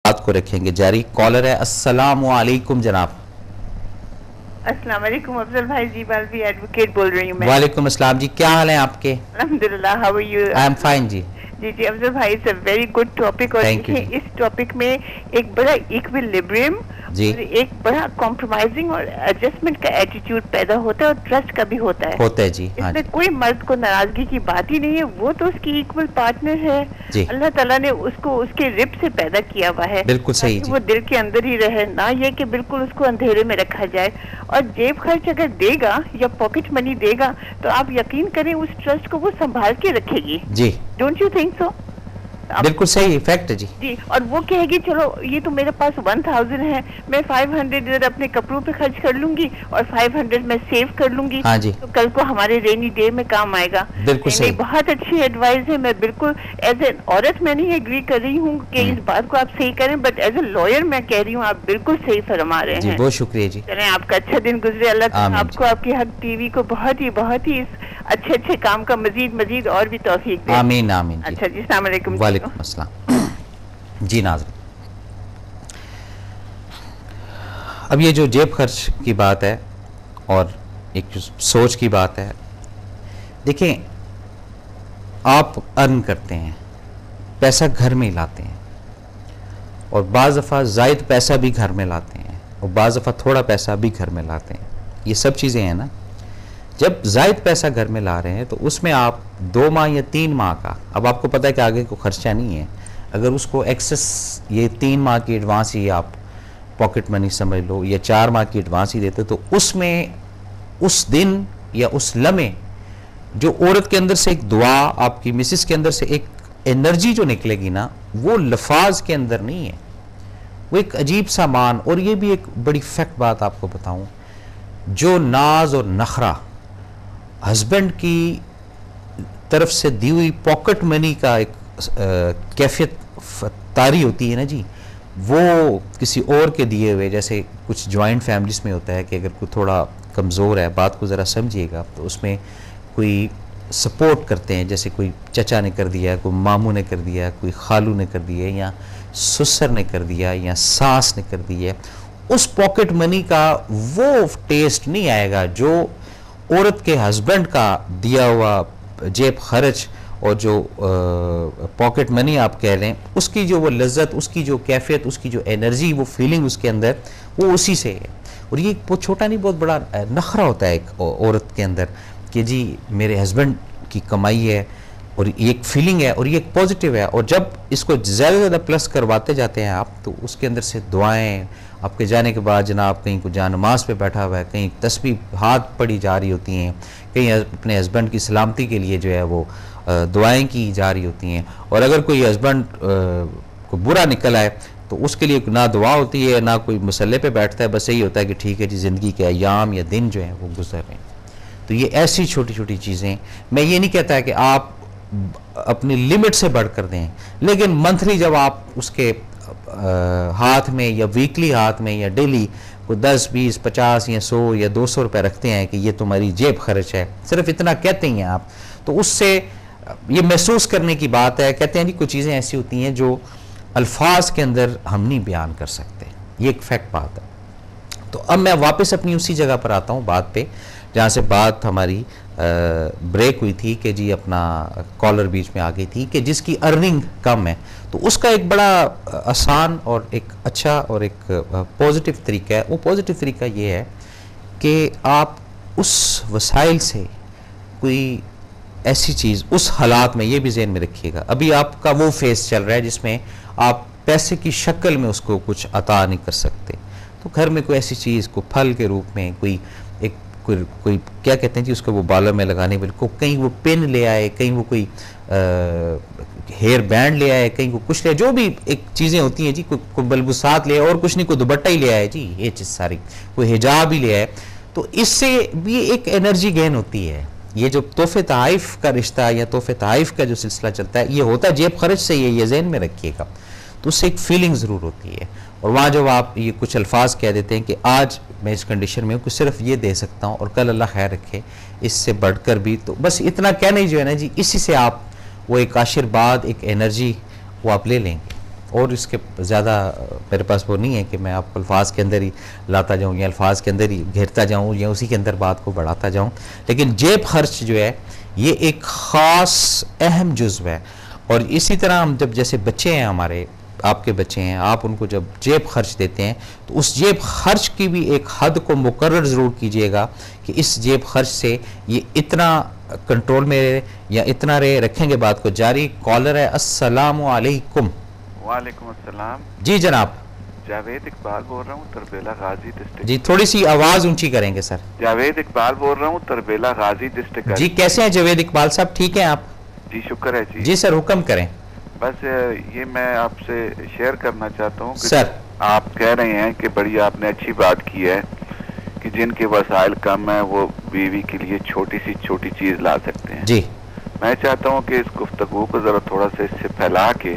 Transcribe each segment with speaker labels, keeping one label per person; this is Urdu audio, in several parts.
Speaker 1: بات کو رکھیں گے جاری. کالر ہے, السلام علیکم جناب.
Speaker 2: السلام علیکم افضل بھائی جی, بالوی ایڈوکیٹ بول رہی ہوں میں.
Speaker 1: وعلیکم السلام جی, کیا حال ہیں آپ کے؟
Speaker 2: الحمدللہ, how are you?
Speaker 1: I am fine جی.
Speaker 2: جی افضل بھائی, it's a very good topic. اور
Speaker 1: Thank you
Speaker 2: دیکھیں
Speaker 1: جی.
Speaker 2: اس ٹاپک میں ایک بڑا ایکویلبریم
Speaker 1: جی
Speaker 2: اور ایک بڑا کمپرومائزنگ اور ایڈجسٹمنٹ کا ایٹیٹیوڈ پیدا ہوتا ہے, اور ٹرسٹ کا بھی ہوتا ہے
Speaker 1: جی. ہاں
Speaker 2: اس میں
Speaker 1: جی
Speaker 2: کوئی مرد کو ناراضگی کی بات ہی نہیں ہے, وہ تو اس کی ایکول پارٹنر ہے.
Speaker 1: جی,
Speaker 2: اللہ تعالیٰ نے اس کو اس کے رب سے پیدا کیا ہوا ہے,
Speaker 1: بالکل صحیح جی.
Speaker 2: وہ دل کے اندر ہی رہے, نہ یہ کہ بالکل اس کو اندھیرے میں رکھا جائے. اور جیب خرچ اگر دے گا یا پاکٹ منی دے گا تو آپ یقین کریں اس ٹرسٹ کو وہ سنبھال کے رکھے گی.
Speaker 1: جی
Speaker 2: ڈونٹ یو تھنک سو؟
Speaker 1: بالکل صحیح فیکٹ ہے جی.
Speaker 2: جی, اور وہ کہے گی چلو یہ تو میرے پاس 1000 ہے, میں 500 ادھر اپنے کپڑوں پہ خرچ کر لوں گی اور 500 میں سیو کر لوں گی.
Speaker 1: ہاں جی,
Speaker 2: تو کل کو ہمارے رینی ڈے میں کام آئے گا.
Speaker 1: بالکل صحیح.
Speaker 2: بہت اچھی ایڈوائز ہے. میں بالکل ایز اے عورت میں نہیں ایگری کر رہی ہوں کہ اس بات کو آپ صحیح کریں, بٹ ایز اے لائر میں کہہ رہی ہوں آپ بالکل صحیح فرما رہے ہیں.
Speaker 1: جی بہت شکریہ جی.
Speaker 2: چلیں آپ کا اچھا دن گزرے. اللہ تعالیٰ آپ کو,
Speaker 1: جی.
Speaker 2: آپ کی حق ٹی وی کو بہت ہی اس اچھے کام کا مزید اور بھی توفیق دے.
Speaker 1: آمین آمین جی.
Speaker 2: اچھا جی, السلام علیکم.
Speaker 1: وعلیکم السلام. جی ناظرین, اب یہ جو جیب خرچ کی بات ہے اور ایک جو سوچ کی بات ہے, دیکھیں آپ ارن کرتے ہیں, پیسہ گھر میں لاتے ہیں, اور بعض دفعہ زائد پیسہ بھی گھر میں لاتے ہیں, اور بعض دفعہ تھوڑا پیسہ بھی گھر میں لاتے ہیں. یہ سب چیزیں ہیں نا. جب زائد پیسہ گھر میں لا رہے ہیں تو اس میں آپ 2 ماہ یا 3 ماہ کا, اب آپ کو پتہ ہے کہ آگے کو خرچہ نہیں ہے, اگر اس کو ایکسس یہ 3 ماہ کی ایڈوانس ہی آپ پاکٹ منی سمجھ لو یا 4 ماہ کی ایڈوانس ہی دیتے, تو اس میں اس دن یا اس لمحے جو عورت کے اندر سے ایک دعا, آپ کی مسز کے اندر سے ایک انرجی جو نکلے گی نا, وہ لفاظ کے اندر نہیں ہے, وہ ایک عجیب سا مان. اور یہ بھی ایک بڑی فیکٹ بات آپ کو بتاؤں, جو ناز اور نخرہ ہسبینڈ کی طرف سے دی ہوئی پاکٹ منی کا ایک کیفیت طاری ہوتی ہے نا جی, وہ کسی اور کے دیے ہوئے, جیسے کچھ جوائنٹ فیملیز میں ہوتا ہے کہ اگر کوئی تھوڑا کمزور ہے, بات کو ذرا سمجھیے گا, تو اس میں کوئی سپورٹ کرتے ہیں, جیسے کوئی چچا نے کر دیا, کوئی ماموں نے کر دیا, کوئی خالو نے کر دیا, یا سسر نے کر دیا, یا ساس نے کر دیا. اس پاکٹ منی کا وہ ٹیسٹ نہیں آئے گا جو عورت کے ہسبینڈ کا دیا ہوا جیب خرچ اور جو پاکٹ منی آپ کہہ لیں, اس کی جو وہ لذت, اس کی جو کیفیت, اس کی جو انرجی, وہ فیلنگ اس کے اندر, وہ اسی سے ہے. اور یہ بہت چھوٹا نہیں, بہت بڑا نخرہ ہوتا ہے ایک عورت کے اندر کہ جی میرے ہسبینڈ کی کمائی ہے, اور یہ ایک فیلنگ ہے, اور یہ ایک پازیٹیو ہے. اور جب اس کو زیادہ پلس کرواتے جاتے ہیں آپ, تو اس کے اندر سے دعائیں, آپ کے جانے کے بعد جناب کہیں کو جان نماز پہ بیٹھا ہوا ہے, کہیں تسبیح ہاتھ پڑی جا رہی ہوتی ہیں, کہیں اپنے ہسبینڈ کی سلامتی کے لیے جو ہے وہ دعائیں کی جا رہی ہوتی ہیں. اور اگر کوئی ہسبینڈ کو برا نکل آئے تو اس کے لیے نہ دعا ہوتی ہے, نہ کوئی مسلح پہ بیٹھتا ہے, بس یہی ہوتا ہے کہ ٹھیک ہے جی زندگی کے ایام یا دن جو ہیں وہ گزر رہے ہیں. تو یہ ایسی چھوٹی چھوٹی چیزیں, میں یہ نہیں کہتا ہے کہ آپ اپنی لمٹ سے بڑھ کر دیں, لیکن منتھلی جب آپ اس کے ہاتھ میں یا ویکلی ہاتھ میں یا ڈیلی کوئی 10 20 50 یا 100 یا 200 روپے رکھتے ہیں کہ یہ تمہاری جیب خرچ ہے, صرف اتنا کہتے ہیں آپ, تو اس سے یہ محسوس کرنے کی بات ہے. کہتے ہیں جی کچھ چیزیں ایسی ہوتی ہیں جو الفاظ کے اندر ہم نہیں بیان کر سکتے, یہ ایک فیکٹ بات ہے. تو اب میں واپس اپنی اسی جگہ پر آتا ہوں بات پہ جہاں سے بات ہماری بریک ہوئی تھی کہ جی اپنا کالر بیچ میں آ گئی تھی کہ جس کی ارننگ کم ہے, تو اس کا ایک بڑا آسان اور ایک اچھا اور ایک پازیٹیو طریقہ ہے. وہ پازیٹیو طریقہ یہ ہے کہ آپ اس وسائل سے کوئی ایسی چیز اس حالات میں, یہ بھی ذہن میں رکھیے گا, ابھی آپ کا وہ فیز چل رہا ہے جس میں آپ پیسے کی شکل میں اس کو کچھ عطا نہیں کر سکتے, تو گھر میں کوئی ایسی چیز کو پھل کے روپ میں کوئی کیا کہتے ہیں جی اس کو وہ بالوں میں لگانے بالکل, کہیں وہ پن لے آئے, کہیں وہ کوئی ہیئر بینڈ لے آئے, کہیں وہ کچھ لے, جو بھی ایک چیزیں ہوتی ہیں جی, کوئی بلبوسات لے آئے, اور کچھ نہیں کوئی دوپٹہ ہی لے آئے جی, یہ چیز ساری, کوئی حجاب ہی لے آئے, تو اس سے بھی ایک انرجی گین ہوتی ہے. یہ جو تحفے تحائف کا رشتہ یا تحفے تحائف کا جو سلسلہ چلتا ہے, یہ ہوتا ہے جیب خرچ سے, یہ ذہن میں رکھیے گا. تو اس سے ایک فیلنگ ضرور ہوتی ہے. اور وہاں جب آپ یہ کچھ الفاظ کہہ دیتے ہیں کہ آج میں اس کنڈیشن میں ہوں کہ صرف یہ دے سکتا ہوں, اور کل اللہ خیر رکھے اس سے بڑھ کر بھی, تو بس اتنا کہنا ہی جو ہے نا جی, اسی سے آپ وہ ایک آشیرواد, ایک انرجی وہ آپ لے لیں گے. اور اس کے زیادہ میرے پاس وہ نہیں ہے کہ میں آپ کو الفاظ کے اندر ہی لاتا جاؤں یا الفاظ کے اندر ہی گھیرتا جاؤں یا اسی کے اندر بات کو بڑھاتا جاؤں، لیکن جیب خرچ جو ہے یہ ایک خاص اہم جزو ہے. اور اسی طرح ہم جب جیسے بچے ہیں ہمارے، آپ کے بچے ہیں، آپ ان کو جب جیب خرچ دیتے ہیں تو اس جیب خرچ کی بھی ایک حد کو مقرر ضرور کیجئے گا کہ اس جیب خرچ سے یہ اتنا کنٹرول میں رہے یا اتنا رہے. رکھیں گے بات کو جاری. کالر ہے، السلام علیکم.
Speaker 3: وعلیکم السلام.
Speaker 1: جی جناب.
Speaker 3: جاوید اقبال بول رہا ہوں، تربیلا غازی ڈسٹرکٹ.
Speaker 1: جی تھوڑی سی آواز اونچی کریں گے سر.
Speaker 3: جاوید اقبال بول رہا ہوں، تربیلا غازی ڈسٹرکٹ.
Speaker 1: جی کیسے ہیں جاوید اقبال صاحب، ٹھیک ہیں آپ؟
Speaker 3: جی شکر ہے جی.
Speaker 1: جی سر حکم کریں.
Speaker 3: بس یہ میں آپ سے شیئر کرنا چاہتا ہوں کہ
Speaker 1: سر
Speaker 3: آپ کہہ رہے ہیں کہ بڑی آپ نے اچھی بات کی ہے کہ جن کے وسائل کم ہیں وہ بیوی کے لیے چھوٹی سی چھوٹی چیز لا سکتے ہیں.
Speaker 1: جی
Speaker 3: میں چاہتا ہوں کہ اس گفتگو کو ذرا تھوڑا سا اس سے پھیلا کے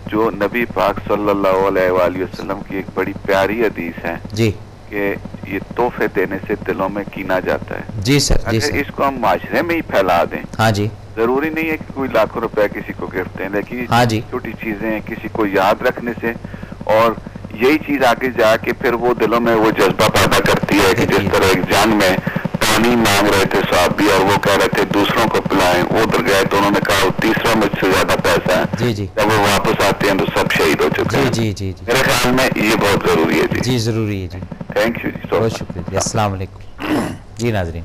Speaker 3: جو نبی پاک صلی اللہ علیہ وآلہ وسلم کی ایک بڑی پیاری حدیث ہے
Speaker 1: جی
Speaker 3: کہ یہ تحفے دینے سے دلوں میں کینہ جاتا ہے.
Speaker 1: جی سر. جی
Speaker 3: اگر
Speaker 1: سر.
Speaker 3: اس کو ہم معاشرے میں ہی پھیلا دیں،
Speaker 1: ہاں جی.
Speaker 3: ضروری نہیں ہے کہ کوئی لاکھوں روپے کسی کو گفٹ دیں، لیکن
Speaker 1: ہاں جی.
Speaker 3: چھوٹی چیزیں کسی کو یاد رکھنے سے، اور یہی چیز آگے جا کے پھر وہ دلوں میں وہ جذبہ پیدا کرتی ہے کہ جس طرح ایک جنگ میں پانی مانگ رہے تھے صحابی اور وہ کہہ رہے تھے دوسروں کو پلائیں، وہ ادھر گئے تو انہوں نے کہا وہ تیسرا مجھ سے زیادہ پیسہ ہے.
Speaker 1: جی جی.
Speaker 3: جب وہ واپس آتے ہیں تو سب شہید ہو چکے ہیں.
Speaker 1: جی جی جی.
Speaker 3: میرے خیال میں یہ بہت ضروری ہے. جی
Speaker 1: جی ضروری ہے. جی
Speaker 3: تھینک یو جی.
Speaker 1: بہت شکریہ. السلام علیکم. جی ناظرین،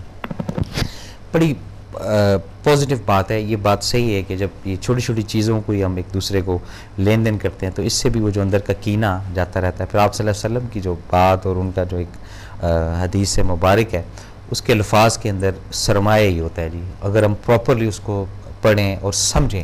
Speaker 1: بڑی پازیٹیو بات ہے. یہ بات صحیح ہے کہ جب یہ چھوٹی چھوٹی چیزوں کو ہی ہم ایک دوسرے کو لین دین کرتے ہیں تو اس سے بھی وہ جو اندر کا کینہ جاتا رہتا ہے. پھر آپ صلی اللہ علیہ وسلم کی جو بات اور ان کا جو ایک حدیث مبارک ہے اس کے الفاظ کے اندر سرمایہ ہی ہوتا ہے. جی اگر ہم پراپرلی اس کو پڑھیں اور سمجھیں،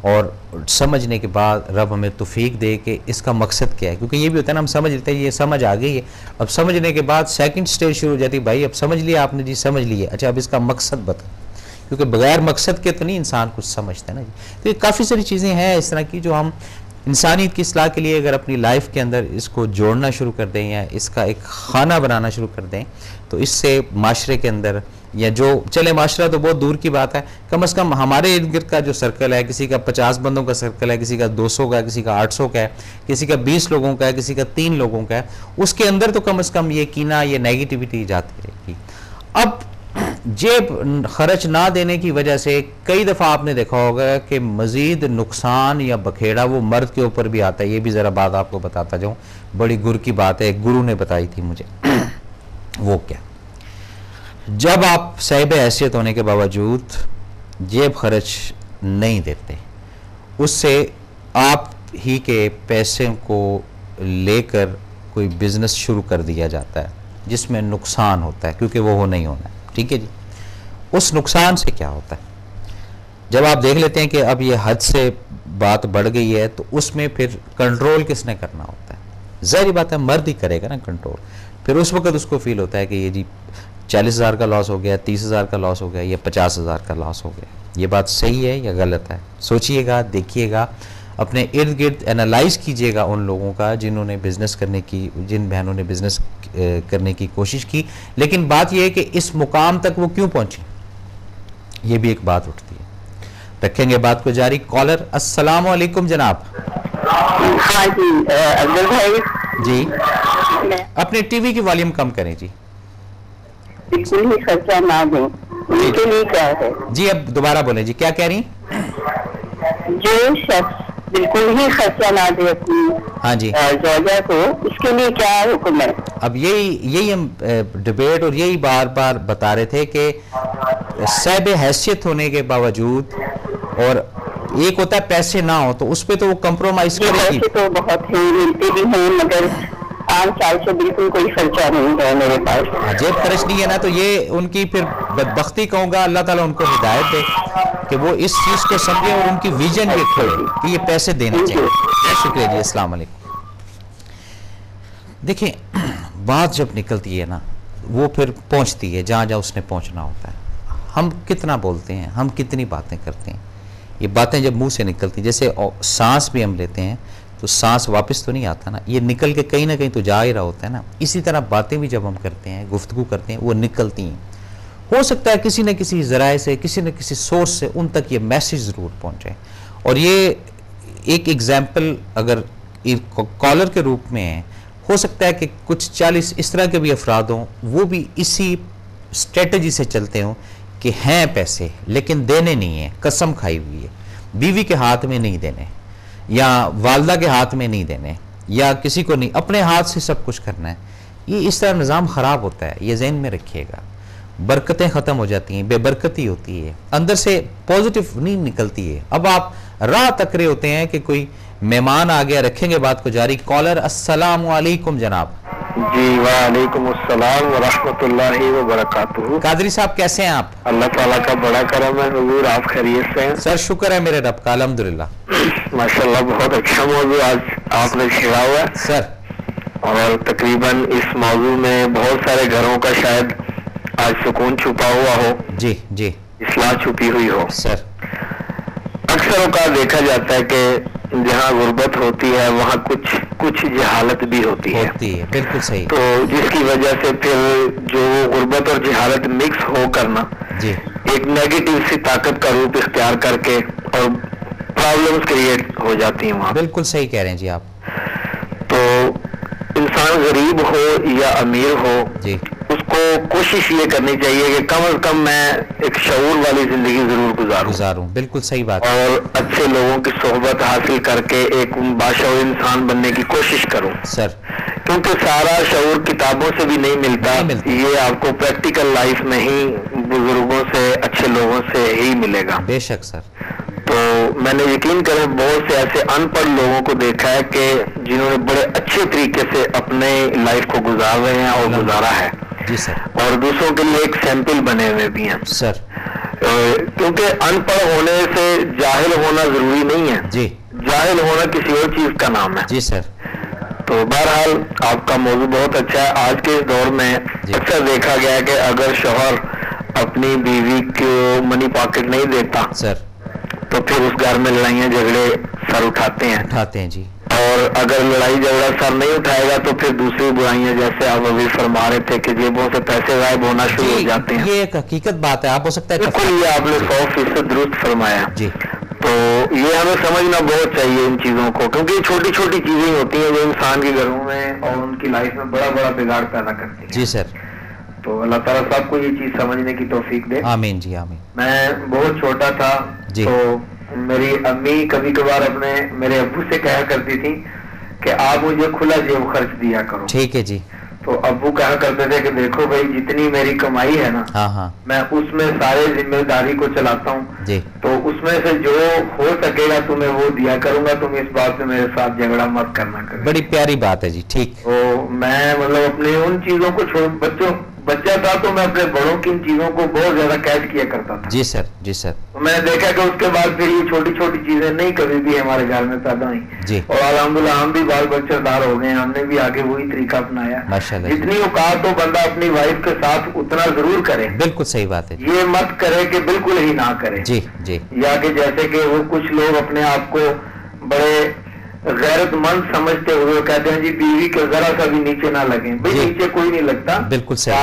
Speaker 1: اور سمجھنے کے بعد رب ہمیں توفیق دے کہ اس کا مقصد کیا ہے، کیونکہ یہ بھی ہوتا ہے نا ہم سمجھ لیتے ہیں یہ سمجھ آ گئی ہے، اب سمجھنے کے بعد سیکنڈ سٹیج شروع ہو جاتی ہے، بھائی اب سمجھ لیا آپ نے، جی سمجھ لیے، اچھا اب اس کا مقصد بتا، کیونکہ بغیر مقصد کے تو نہیں انسان کچھ سمجھتا ہے نا. جی تو یہ کافی ساری چیزیں ہیں اس طرح کی جو ہم انسانیت کی اصلاح کے لیے اگر اپنی لائف کے اندر اس کو جوڑنا شروع کر دیں یا اس کا ایک خانہ بنانا شروع کر دیں تو اس سے معاشرے کے اندر یا جو چلے معاشرہ تو بہت دور کی بات ہے، کم از کم ہمارے ارد گرد کا جو سرکل ہے، کسی کا 50 بندوں کا سرکل ہے، کسی کا 200 کا ہے، کسی کا 800 کا ہے، کسی کا 20 لوگوں کا ہے، کسی کا 3 لوگوں کا ہے، اس کے اندر تو کم از کم یہ کینہ یہ نیگیٹیوٹی جاتی رہے گی. اب جیب خرچ نہ دینے کی وجہ سے کئی دفعہ آپ نے دیکھا ہوگا کہ مزید نقصان یا بکھیڑا وہ مرد کے اوپر بھی آتا ہے. یہ بھی ذرا بات آپ کو بتاتا جاؤں، بڑی گر کی بات ہے، ایک گرو نے بتائی تھی مجھے. وہ کیا؟ جب آپ صاحب حیثیت ہونے کے باوجود جیب خرچ نہیں دیتے، اس سے آپ ہی کے پیسے کو لے کر کوئی بزنس شروع کر دیا جاتا ہے جس میں نقصان ہوتا ہے، کیونکہ وہ نہیں ہونا ہے. ٹھیک ہے جی. اس نقصان سے کیا ہوتا ہے؟ جب آپ دیکھ لیتے ہیں کہ اب یہ حد سے بات بڑھ گئی ہے تو اس میں پھر کنٹرول کس نے کرنا ہوتا ہے؟ ظاہری بات ہے مرد ہی کرے گا نا کنٹرول. پھر اس وقت اس کو فیل ہوتا ہے کہ یہ جی 40,000 کا لاس ہو گیا، 30,000 کا لاس ہو گیا یا 50,000 کا لاس ہو گیا. یہ بات صحیح ہے یا غلط ہے؟ سوچئے گا، دیکھیے گا، اپنے ارد گرد انالائز کیجئے گا ان لوگوں کا جنہوں نے بزنس کرنے کی، جن بہنوں نے بزنس کرنے کی کوشش کی، لیکن بات یہ ہے کہ اس مقام تک وہ کیوں پہنچی، یہ بھی ایک بات اٹھتی ہے. رکھیں گے بات کو جاری. کالر السلام علیکم جناب.
Speaker 2: ہاں جی افضل بھائی.
Speaker 1: جی اپنے ٹی وی کی والیوم کم کریں. جی
Speaker 2: بالکل ہی خرچہ نہ دیں، اس کے لیے کیا ہے؟
Speaker 1: جی اب دوبارہ بولیں. جی کیا کہہ رہی ہیں؟
Speaker 2: جو شخص بالکل ہی خرچہ نہ دے اپنی
Speaker 1: ہاں جی
Speaker 2: زوجہ کو، اس کے لیے کیا حکم ہے؟
Speaker 1: اب یہی ہم ڈیبیٹ اور یہی بار بار بتا رہے تھے کہ صاحب حیثیت ہونے کے باوجود، اور ایک ہوتا ہے پیسے نہ ہو تو اس پہ تو وہ کمپرومائز کرے گی.
Speaker 2: پیسے تو بہت ہیں، ملتے بھی ہیں، مگر عام چال سے بالکل کوئی خرچہ نہیں ہے میرے پاس.
Speaker 1: جیب خرچ نہیں ہے نا، تو یہ ان کی پھر بدبختی کہوں گا. اللہ تعالیٰ ان کو ہدایت دے کہ وہ اس چیز کو سمجھے اور ان کی ویژن یہ کھولے کہ یہ پیسے دینا چاہیے. شکریہ جی. السلام علیکم. دیکھیں بات جب نکلتی ہے نا وہ پھر پہنچتی ہے جہاں جہاں اس نے پہنچنا ہوتا ہے. ہم کتنا بولتے ہیں، ہم کتنی باتیں کرتے ہیں، یہ باتیں جب منہ سے نکلتی، جیسے سانس بھی ہم لیتے ہیں تو سانس واپس تو نہیں آتا نا، یہ نکل کے کہیں نہ کہیں تو جا ہی رہا ہوتا ہے نا. اسی طرح باتیں بھی جب ہم کرتے ہیں، گفتگو کرتے ہیں، وہ نکلتی ہیں. ہو سکتا ہے کسی نہ کسی ذرائع سے، کسی نہ کسی سورس سے ان تک یہ میسیج ضرور پہنچے. اور یہ ایک ایگزامپل اگر کالر کے روپ میں ہیں. ہو سکتا ہے کہ کچھ 40 اس طرح کے بھی افراد ہوں, وہ بھی اسی اسٹریٹجی سے چلتے ہوں کہ ہیں پیسے لیکن دینے نہیں ہیں, قسم کھائی ہوئی ہے, بیوی کے ہاتھ میں نہیں دینے, یا والدہ کے ہاتھ میں نہیں دینے, یا کسی کو نہیں, اپنے ہاتھ سے سب کچھ کرنا ہے. یہ اس طرح نظام خراب ہوتا ہے, یہ ذہن میں رکھیے گا. برکتیں ختم ہو جاتی ہیں, بے برکتی ہوتی ہے, اندر سے پوزیٹیو نہیں نکلتی ہے. اب آپ راہ تک رہے ہوتے ہیں کہ کوئی مہمان آ گیا, رکھیں گے بات کو جاری. کالر السلام علیکم جناب.
Speaker 4: جی وعلیکم السلام ورحمۃ اللہ وبرکاتہ.
Speaker 1: قادری صاحب کیسے ہیں آپ؟
Speaker 4: اللہ تعالیٰ کا بڑا کرم ہے حضور, آپ خیریت سے ہیں؟
Speaker 1: سر شکر ہے میرے رب کا, الحمدللہ.
Speaker 4: ماشاءاللہ بہت اچھا موضوع آج آپ نے چھیڑا ہوا ہے
Speaker 1: سر,
Speaker 4: اور تقریباً اس موضوع میں بہت سارے گھروں کا شاید آج سکون چھپا ہوا ہو,
Speaker 1: جی جی
Speaker 4: اصلاح چھپی ہوئی ہو.
Speaker 1: سر,
Speaker 4: اکثر اوقات دیکھا جاتا ہے کہ جہاں غربت ہوتی ہے وہاں کچھ جہالت بھی ہوتی ہے,
Speaker 1: بالکل صحیح.
Speaker 4: تو جس کی وجہ سے پھر جو غربت اور جہالت مکس ہو کرنا
Speaker 1: جی
Speaker 4: ایک نیگیٹو سی طاقت کا روپ اختیار کر کے اور پرابلمز کریٹ ہو جاتی ہیں وہاں.
Speaker 1: بالکل صحیح کہہ رہے ہیں جی آپ.
Speaker 4: تو انسان غریب ہو یا امیر ہو,
Speaker 1: جی
Speaker 4: اس کو کوشش یہ کرنی چاہیے کہ کم از کم میں ایک شعور والی زندگی ضرور گزاروں.
Speaker 1: بالکل صحیح بات.
Speaker 4: اور اچھے لوگوں کی صحبت حاصل کر کے ایک باشعور انسان بننے کی کوشش کروں
Speaker 1: سر,
Speaker 4: کیونکہ سارا شعور کتابوں سے بھی نہیں ملتا, یہ آپ کو پریکٹیکل لائف میں ہی بزرگوں سے, اچھے لوگوں سے ہی ملے گا.
Speaker 1: بے شک سر.
Speaker 4: تو میں نے یقین کریں بہت سے ایسے ان پڑھ لوگوں کو دیکھا ہے کہ جنہوں نے بڑے اچھے طریقے سے اپنے لائف کو گزار رہے ہیں اور گزارا ہے.
Speaker 1: جی سر.
Speaker 4: اور دوسروں کے لیے ایک سیمپل بنے ہوئے بھی ہیں
Speaker 1: سر.
Speaker 4: کیونکہ ان پڑھ ہونے سے جاہل ہونا ضروری نہیں ہے,
Speaker 1: جی
Speaker 4: جاہل ہونا کسی اور چیز کا نام ہے.
Speaker 1: جی سر.
Speaker 4: تو بہرحال آپ کا موضوع بہت اچھا ہے. آج کے اس دور میں اکثر دیکھا گیا ہے کہ اگر شوہر اپنی بیوی کو منی پاکٹ نہیں دیتا
Speaker 1: سر
Speaker 4: تو پھر اس گھر میں لڑائیاں جھگڑے سر اٹھاتے ہیں
Speaker 1: جی.
Speaker 4: اور اگر لڑائی جھگڑا سر نہیں اٹھائے گا تو پھر دوسری برائیاں, جیسے آپ ابھی فرما رہے تھے کہ جیبوں سے پیسے غائب ہونا شروع ہو جاتے ہیں.
Speaker 1: یہ ایک حقیقت بات ہے, آپ ہو سکتا ہے
Speaker 4: بالکل, یہ آپ نے 100% درست فرمایا.
Speaker 1: جی.
Speaker 4: تو یہ ہمیں سمجھنا بہت چاہیے ان چیزوں کو, کیونکہ یہ چھوٹی چھوٹی چیزیں ہوتی ہیں جو انسان کے گھروں میں اور ان کی لائف میں بڑا بڑا بگاڑ پیدا کرتی ہیں.
Speaker 1: جی سر.
Speaker 4: تو اللہ تعالیٰ سب کو یہ چیز سمجھنے کی توفیق دے.
Speaker 1: آمین جی آمین.
Speaker 4: میں بہت چھوٹا تھا
Speaker 1: جی.
Speaker 4: تو میری امی کبھی کبھار اپنے میرے ابو سے کہا کرتی تھی کہ آپ مجھے کھلا جیب خرچ دیا کرو.
Speaker 1: ٹھیک ہے جی.
Speaker 4: تو ابو کہا کرتے تھے کہ دیکھو بھائی جتنی میری کمائی ہے نا, میں اس میں سارے ذمہ داری کو چلاتا ہوں
Speaker 1: جی,
Speaker 4: تو اس میں سے جو ہو سکے گا تمہیں وہ دیا کروں گا, تم اس بات میں میرے ساتھ جھگڑا مت کرنا کرے.
Speaker 1: بڑی پیاری بات ہے جی. ٹھیک.
Speaker 4: تو میں مطلب اپنے ان چیزوں کو بچہ تھا تو میں اپنے بڑوں کی ان چیزوں کو بہت زیادہ کیچ کیا کرتا تھا.
Speaker 1: جی سر. جی سر.
Speaker 4: میں نے دیکھا کہ اس کے بعد پھر یہ چھوٹی چھوٹی چیزیں نہیں کبھی بھی ہمارے گھر میں پیدا ہوئی
Speaker 1: جی,
Speaker 4: اور الحمدللہ ہم بھی بال بچہ دار ہو گئے, ہم نے بھی آگے وہی طریقہ اپنایا.
Speaker 1: ماشاءاللہ.
Speaker 4: جتنی اوقات ہو بندہ اپنی وائف کے ساتھ اتنا ضرور کرے.
Speaker 1: بالکل صحیح بات ہے.
Speaker 4: یہ مت کرے کہ بالکل ہی نہ کرے.
Speaker 1: جی جی.
Speaker 4: یا کہ جیسے کہ وہ کچھ لوگ اپنے آپ کو بڑے غیرت مند سمجھتے ہوئے کہتے ہیں جی بیوی کے ذرا سا بھی نیچے نہ لگیں. بھائی نیچے کوئی نہیں لگتا.
Speaker 1: بالکل صحیح.